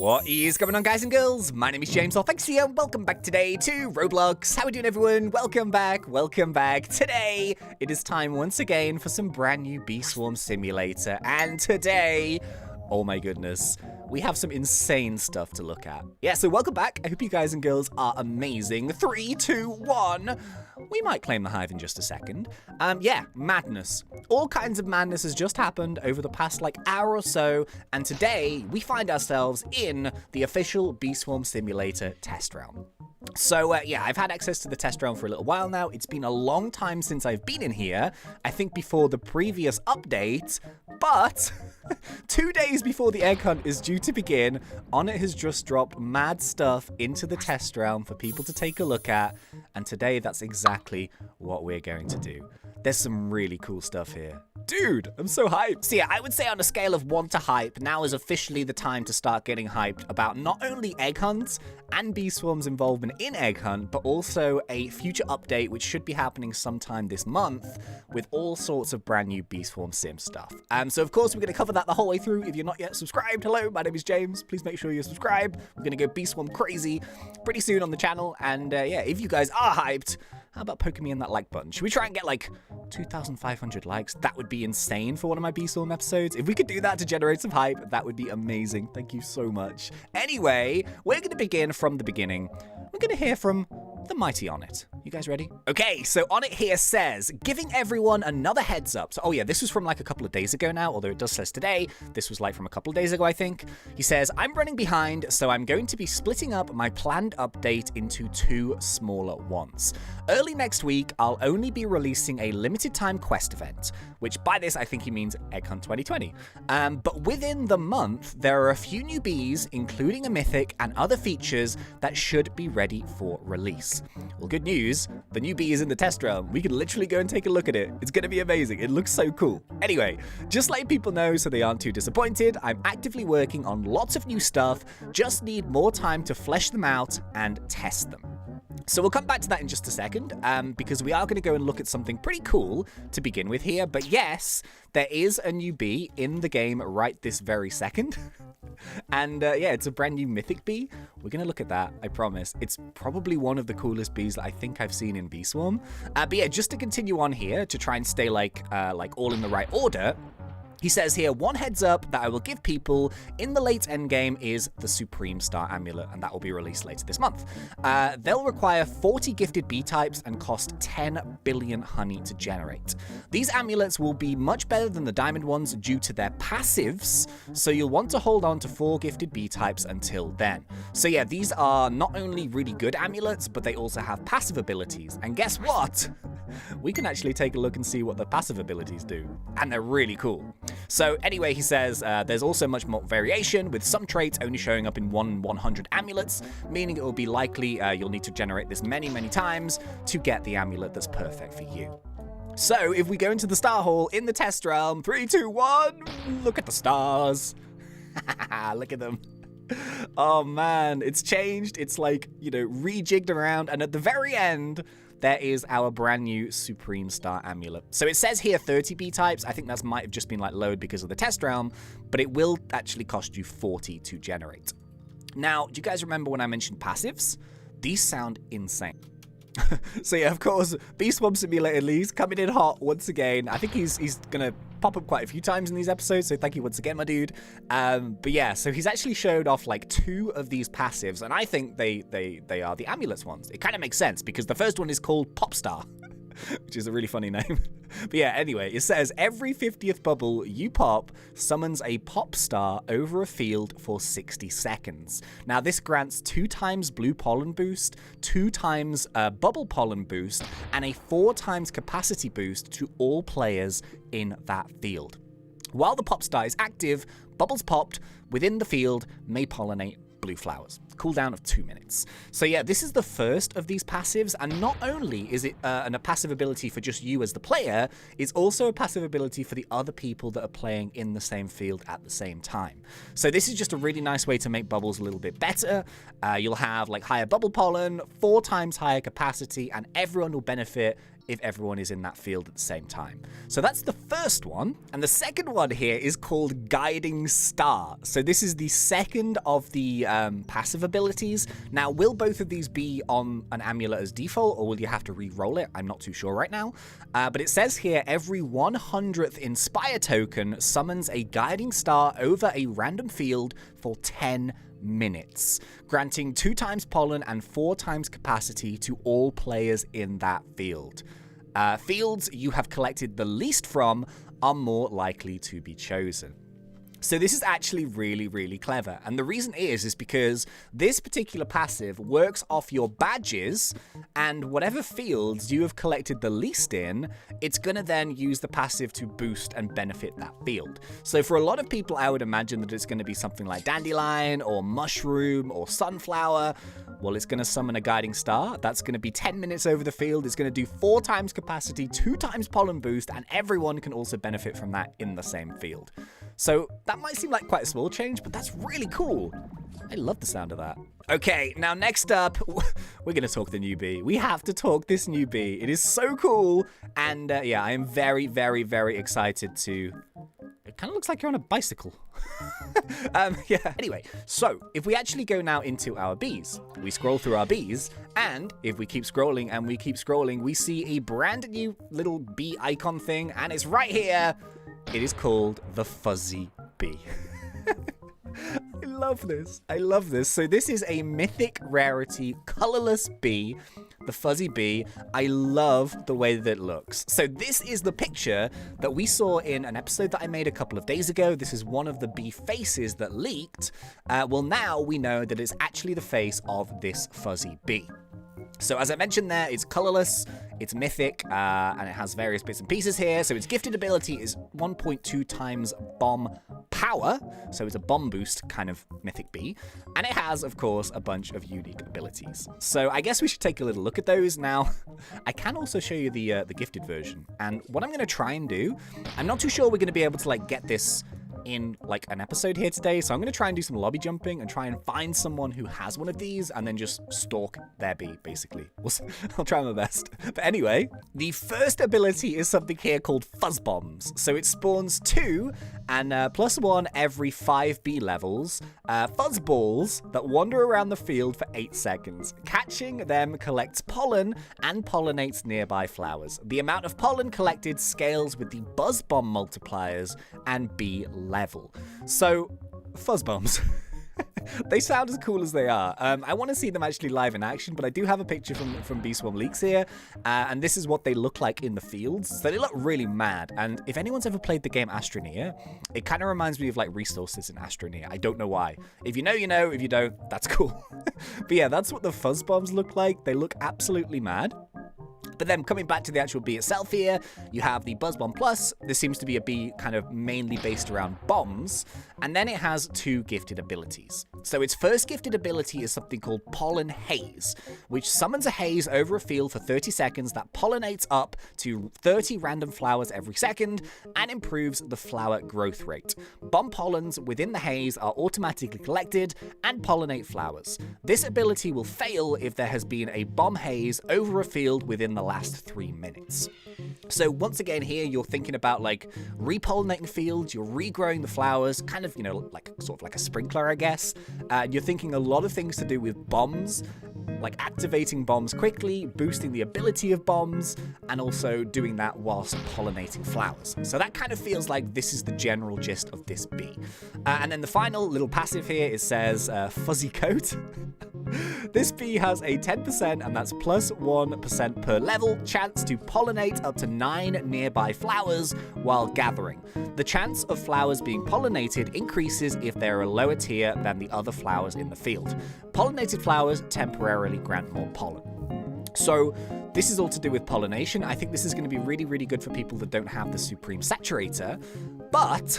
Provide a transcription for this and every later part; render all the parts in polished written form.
What is going on, guys and girls? My name is James, ThnxCya, and welcome back today to Roblox. How are we doing, everyone? Welcome back, welcome back. Today, it is time once again for some brand new Bee Swarm Simulator, and today, oh my goodness, we have some insane stuff to look at. Yeah, so welcome back. I hope you guys and girls are amazing. 3, 2, 1. We might claim the hive in just a second. Yeah, madness. All kinds of madness has just happened over the past hour or so, and today we find ourselves in the official Bee Swarm Simulator test realm. So, yeah, I've had access to the test realm for a little while now. It's been a long time since I've been in here. I think before the previous update, but 2 days before the egg hunt is due to begin, Onnit has just dropped mad stuff into the test realm for people to take a look at, and today that's exactly what we're going to do. There's some really cool stuff here. Dude, I'm so hyped. So yeah, I would say on a scale of 1 to hype, now is officially the time to start getting hyped about not only egg hunts and Bee Swarm's involvement in egg hunt, but also a future update which should be happening sometime this month with all sorts of brand new Bee Swarm sim stuff. So of course we're going to cover that the whole way through. If you're not yet subscribed, hello, my name is James. Please make sure you're subscribed. We're going to go Bee Swarm crazy pretty soon on the channel. And yeah, if you guys are hyped, how about poking me in that like button? Should we try and get 2,500 likes? That would be insane for one of my Bee Swarm episodes. If we could do that to generate some hype, that would be amazing. Thank you so much. Anyway, we're going to begin from the beginning. We're going to hear from the mighty Onnit. You guys ready? Okay, so Onnit here says, giving everyone another heads up. So, oh yeah, this was from a couple of days ago now, although it does say today. This was from a couple of days ago, I think. He says, I'm running behind, so I'm going to be splitting up my planned update into 2 smaller ones. Early next week, I'll only be releasing a limited time quest event, which by this I think he means Egg Hunt 2020. But within the month, there are a few new bees, including a mythic and other features that should be ready for release. Well, good news, the new bee is in the test realm. We can literally go and take a look at it. It's going to be amazing. It looks so cool. Anyway, just letting people know so they aren't too disappointed, I'm actively working on lots of new stuff, just need more time to flesh them out and test them. So we'll come back to that in just a second, because we are going to go and look at something pretty cool to begin with here. But yes, there is a new bee in the game right this very second. And yeah, it's a brand new Mythic Bee. We're going to look at that, I promise. It's probably one of the coolest bees that I think I've seen in Bee Swarm. But yeah, just to continue on here, to try and stay all in the right order, he says here, one heads up that I will give people in the late endgame is the Supreme Star Amulet, and that will be released later this month. They'll require 40 gifted bee types and cost 10 billion honey to generate. These amulets will be much better than the diamond ones due to their passives, so you'll want to hold on to 4 gifted bee types until then. So yeah, these are not only really good amulets, but they also have passive abilities. And guess what? We can actually take a look and see what the passive abilities do, and they're really cool. So anyway, he says there's also much more variation, with some traits only showing up in 100 amulets, meaning it will be likely you'll need to generate this many times to get the amulet that's perfect for you. So if we go into the star hall in the test realm, 3, 2, 1, look at the stars. Look at them. Oh man, it's changed. It's rejigged around, and at the very end, there is our brand new Supreme Star Amulet. So it says here 30 bee types. I think that might have just been load because of the test realm, but it will actually cost you 40 to generate. Now, do you guys remember when I mentioned passives? These sound insane. So yeah, of course, Bee Swarm Simulator Lee's coming in hot once again. I think he's gonna pop up quite a few times in these episodes, so thank you once again, my dude. But yeah, so he's actually showed off 2 of these passives, and I think they are the amulets ones. It kind of makes sense because the first one is called Popstar, which is a really funny name. But yeah, anyway, it says every 50th bubble you pop summons a pop star over a field for 60 seconds. Now, this grants 2 times blue pollen boost, 2 times bubble pollen boost, and a 4 times capacity boost to all players in that field. While the pop star is active, bubbles popped within the field may pollinate blue flowers. Cooldown of 2 minutes. So yeah, this is the first of these passives, and not only is it a passive ability for just you as the player, it's also a passive ability for the other people that are playing in the same field at the same time. So this is just a really nice way to make bubbles a little bit better. You'll have higher bubble pollen, 4 times higher capacity, and everyone will benefit if everyone is in that field at the same time. So that's the first one. And the second one here is called Guiding Star. So this is the second of the passive abilities. Now, will both of these be on an amulet as default, or will you have to re-roll it? I'm not too sure right now. But it says here, every 100th Inspire token summons a Guiding Star over a random field for 10 minutes, granting 2 times pollen and 4 times capacity to all players in that field. Fields you have collected the least from are more likely to be chosen. So this is actually really, really clever. And the reason is because this particular passive works off your badges, and whatever fields you have collected the least in, it's going to then use the passive to boost and benefit that field. So for a lot of people, I would imagine that it's going to be something like Dandelion or Mushroom or Sunflower. Well, it's going to summon a Guiding Star. That's going to be 10 minutes over the field. It's going to do 4 times capacity, 2 times pollen boost, and everyone can also benefit from that in the same field. So that might seem like quite a small change, but that's really cool. I love the sound of that. Okay, now next up, we're going to talk the new bee. We have to talk this new bee. It is so cool. And yeah, I am very, very, very excited to... It kind of looks like you're on a bicycle. Yeah. Anyway, so if we actually go now into our bees, we scroll through our bees, and if we keep scrolling and we keep scrolling, we see a brand new little bee icon thing, and it's right here. It is called the Fuzzy Bee. I love this. I love this. So this is a mythic rarity colorless bee, the Fuzzy Bee. I love the way that it looks. So this is the picture that we saw in an episode that I made a couple of days ago. This is one of the bee faces that leaked. Well, now we know that it's actually the face of this Fuzzy Bee. So as I mentioned there, it's colorless, it's mythic, and it has various bits and pieces here. So its gifted ability is 1.2 times bomb power. So it's a bomb boost kind of mythic bee. And it has, of course, a bunch of unique abilities. So I guess we should take a little look at those. Now, I can also show you the gifted version. And what I'm going to try and do, I'm not too sure we're going to be able to like get this in like an episode here today, so I'm going to try and do some lobby jumping and try and find someone who has one of these and then just stalk their bee, basically. I'll try my best. But anyway, the first ability is something here called Fuzz Bombs. So it spawns 2 and +1 every 5 bee levels, fuzz balls that wander around the field for 8 seconds. Catching them collects pollen and pollinates nearby flowers. The amount of pollen collected scales with the Buzz Bomb multipliers and bee level. So, Fuzz Bombs. They sound as cool as they are. I want to see them actually live in action, but I do have a picture from Bee Swarm Leaks here, and this is what they look like in the fields. So they look really mad, and if anyone's ever played the game Astroneer, it kind of reminds me of like resources in Astroneer. I don't know why. If you know, you know. If you don't, that's cool. But yeah, that's what the Fuzz Bombs look like. They look absolutely mad. But then coming back to the actual bee itself here, you have the Buzz Bomb Plus. This seems to be a bee kind of mainly based around bombs. And then it has 2 gifted abilities. So its first gifted ability is something called Pollen Haze, which summons a haze over a field for 30 seconds that pollinates up to 30 random flowers every second and improves the flower growth rate. Bomb pollens within the haze are automatically collected and pollinate flowers. This ability will fail if there has been a bomb haze over a field within the last 3 minutes. So once again here, you're thinking about like repollinating fields, you're regrowing the flowers, kind of, you know, like sort of like a sprinkler, I guess. You're thinking a lot of things to do with bombs, like activating bombs quickly, boosting the ability of bombs, and also doing that whilst pollinating flowers. So that kind of feels like this is the general gist of this bee. And then the final little passive here, it says Fuzzy Coat. This bee has a 10%, and that's +1% per level, chance to pollinate up to 9 nearby flowers while gathering. The chance of flowers being pollinated increases if they're a lower tier than the other flowers in the field. Pollinated flowers temporarily grant more pollen. So this is all to do with pollination. I think this is going to be really, really good for people that don't have the Supreme Saturator. But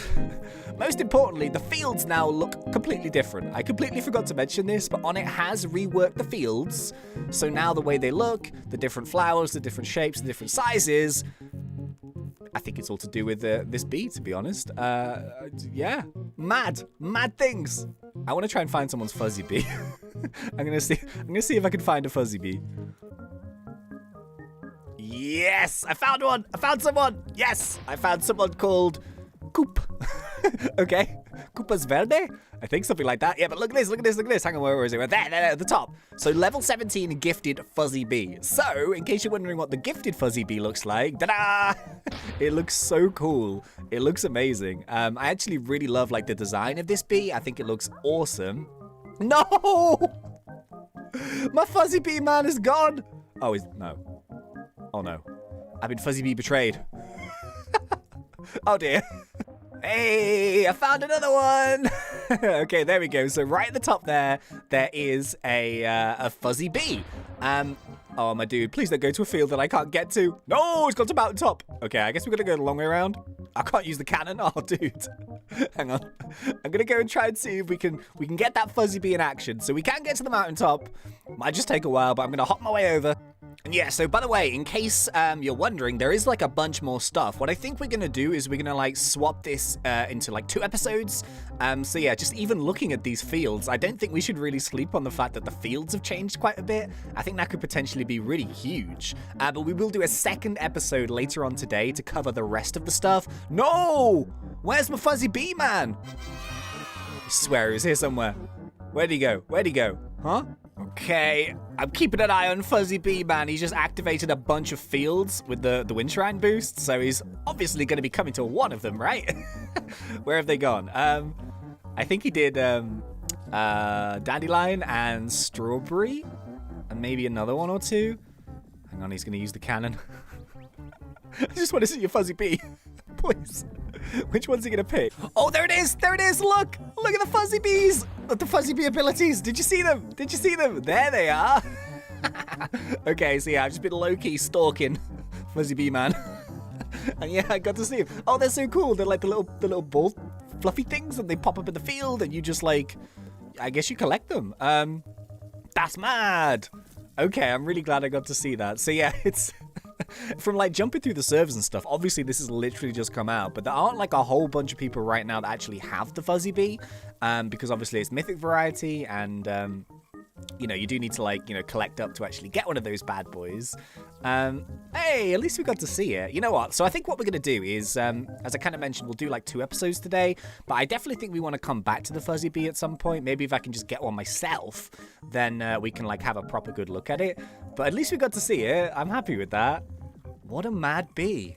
most importantly, the fields now look completely different. I completely forgot to mention this, but Onnit has reworked the fields. So now the way they look, the different flowers, the different shapes, the different sizes, I think it's all to do with this bee, to be honest. Yeah, mad things. I want to try and find someone's Fuzzy Bee. I'm gonna see if I can find a Fuzzy Bee. Yes, I found one. I found someone. Yes, I found someone called Coop. Okay, Koopa's Verde? I think something like that. Yeah, but look at this, look at this, look at this. Hang on, where is it? There, at the top. So level 17 gifted Fuzzy Bee. So, in case you're wondering what the gifted Fuzzy Bee looks like, ta-da! It looks so cool. It looks amazing. I actually really love like the design of this bee. I think it looks awesome. No! My Fuzzy Bee man is gone. Oh, no. Oh no. I've been Fuzzy Bee betrayed. Oh dear. Hey, I found another one. Okay, there we go. So right at the top there is a Fuzzy Bee. Oh my dude, please don't go to a field that I can't get to. No, it's got to mountaintop. Okay, I guess we're gonna go the long way around. I can't use the cannon. Oh, dude. Hang on. I'm gonna go and try and see if we can get that Fuzzy Bee in action. So we can get to the mountaintop. Might just take a while, but I'm gonna hop my way over. And yeah, so by the way, in case you're wondering, there is like a bunch more stuff. What I think we're gonna do is we're gonna like swap this into like 2 episodes. So yeah, just even looking at these fields, I don't think we should really sleep on the fact that the fields have changed quite a bit. I think that could potentially be really huge. But we will do a 2nd episode later on today to cover the rest of the stuff. No! Where's my Fuzzy Bee man? I swear he was here somewhere. Where'd he go? Where'd he go? Huh? Okay, I'm keeping an eye on Fuzzy Bee man. He's just activated a bunch of fields with the wind shrine boost, so he's obviously going to be coming to one of them, right? Where have they gone? I think he did dandelion and strawberry, and maybe another one or 2. Hang on, he's going to use the cannon. I just want to see your Fuzzy Bee. Please. Which one's he going to pick? Oh, there it is. There it is. Look. Look at the Fuzzy Bees. Look, the Fuzzy Bee abilities. Did you see them? Did you see them? There they are. Okay, so yeah, I've just been low-key stalking Fuzzy Bee man. And yeah, I got to see them. Oh, they're so cool. They're like the little ball fluffy things, and they pop up in the field, and you just like, I guess you collect them. That's mad. Okay, I'm really glad I got to see that. So yeah, it's from like jumping through the servers and stuff. Obviously, this has literally just come out, but there aren't like a whole bunch of people right now that actually have the Fuzzy Bee, because obviously it's mythic variety, and you know, you do need to like, you know, collect up to actually get one of those bad boys. Hey, at least we got to see it. You know what? So I think what we're going to do is, as I kind of mentioned, we'll do like 2 episodes today, but I definitely think we want to come back to the Fuzzy Bee at some point. Maybe if I can just get one myself, then we can like have a proper good look at it. But at least we got to see it. I'm happy with that. What a mad bee.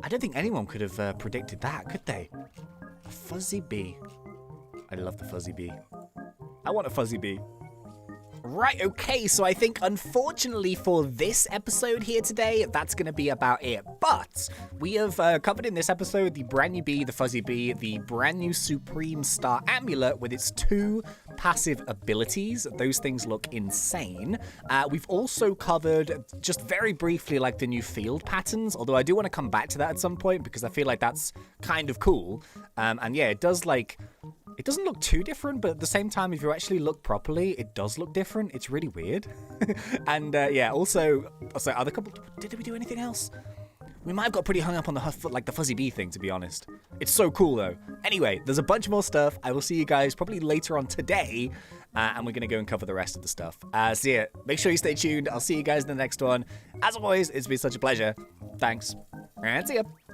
I don't think anyone could have predicted that, could they? A Fuzzy Bee. I love the Fuzzy Bee. I want a Fuzzy Bee. Right, okay, so I think unfortunately for this episode here today, that's going to be about it. But we have covered in this episode the brand new bee, the Fuzzy Bee, the brand new Supreme Star Amulet with its 2 passive abilities. Those things look insane. We've also covered, just very briefly, like the new field patterns, although I do want to come back to that at some point because I feel like that's kind of cool. And yeah, it does like... It doesn't look too different, but at the same time, if you actually look properly, it does look different. It's really weird. And yeah, also, other couple... Did we do anything else? We might have got pretty hung up on the Fuzzy Bee thing, to be honest. It's so cool, though. Anyway, there's a bunch more stuff. I will see you guys probably later on today, and we're going to go and cover the rest of the stuff. So yeah, make sure you stay tuned. I'll see you guys in the next one. As always, it's been such a pleasure. Thanks, and see ya.